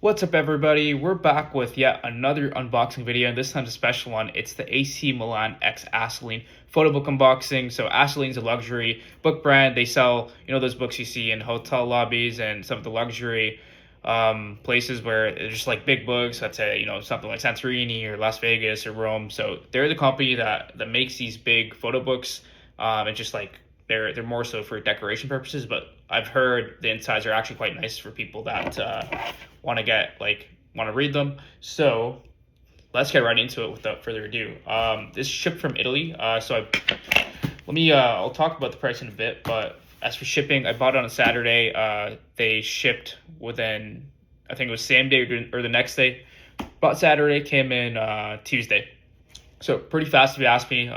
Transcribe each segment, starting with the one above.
What's up, everybody? We're back with yet another unboxing video, and this time's a special one. It's the AC Milan X Assouline photobook unboxing. So Assouline's a luxury book brand. They sell, those books you see in hotel lobbies and some of the luxury places where they're just like big books. Let's say, something like Santorini or Las Vegas or Rome. So they're the company that makes these big photo books, and just like they're more so for decoration purposes, but I've heard the insides are actually quite nice for people that want to read them. So let's get right into it without further ado. This shipped from Italy. I'll talk about the price in a bit, but as for shipping, I bought it on a Saturday. They shipped within, I think it was same day or the next day. Bought Saturday, came in Tuesday. So pretty fast if you ask me.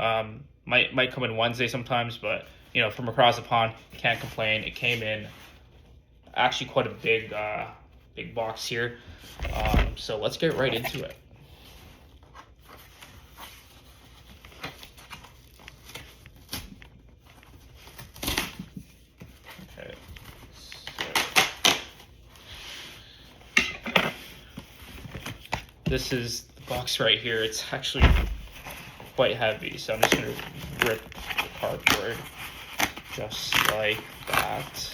Might come in Wednesday sometimes, but from across the pond, can't complain. It came in actually quite a big box here. So let's get right into it. Okay. So this is the box right here. It's actually quite heavy, so I'm just gonna rip the cardboard just like that.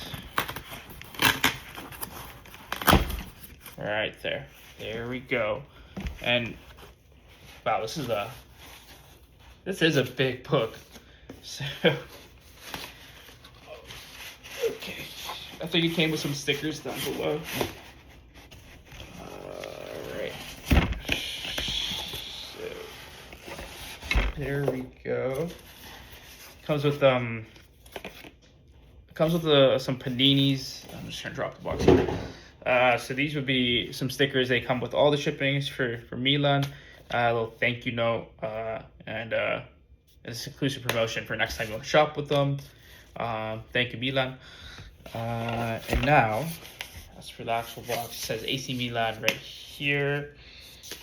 All right, there we go. And wow, this is a big book. So okay, I think it came with some stickers down below. All right, so there we go. Comes with some paninis. I'm just gonna drop the box here. So these would be some stickers. They come with all the shippings for Milan. A little thank you note, and it's exclusive promotion for next time you want to shop with them. Thank you, Milan. And now, as for the actual box, it says AC Milan right here. It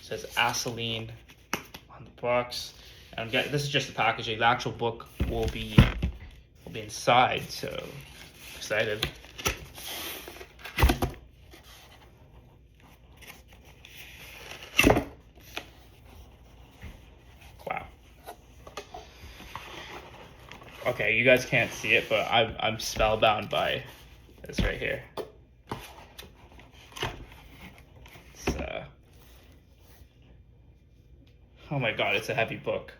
says Assouline on the box. And this is just the packaging. The actual book will be inside, so excited. Wow. Okay, you guys can't see it, but I'm spellbound by this right here. It's oh my god, it's a heavy book.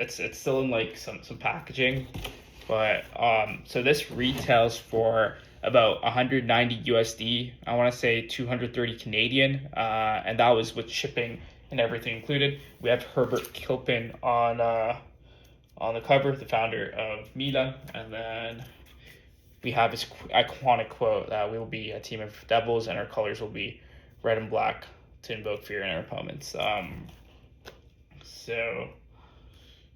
It's still in like some packaging, but so this retails for about 190 USD. I want to say 230 Canadian, and that was with shipping and everything included. We have Herbert Kilpin on the cover, the founder of Milan, and then we have his iconic quote that we will be a team of devils and our colors will be red and black to invoke fear in our opponents. So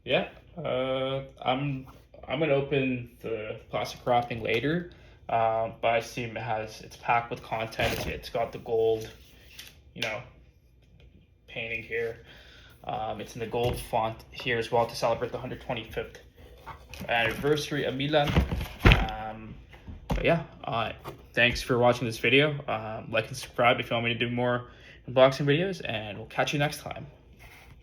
yeah, I'm gonna open the plastic wrapping later, but I assume it's packed with content. It's got the gold, painting here. It's in the gold font here as well to celebrate the 125th anniversary of Milan. But yeah, thanks for watching this video. Like and subscribe if you want me to do more unboxing videos, and we'll catch you next time.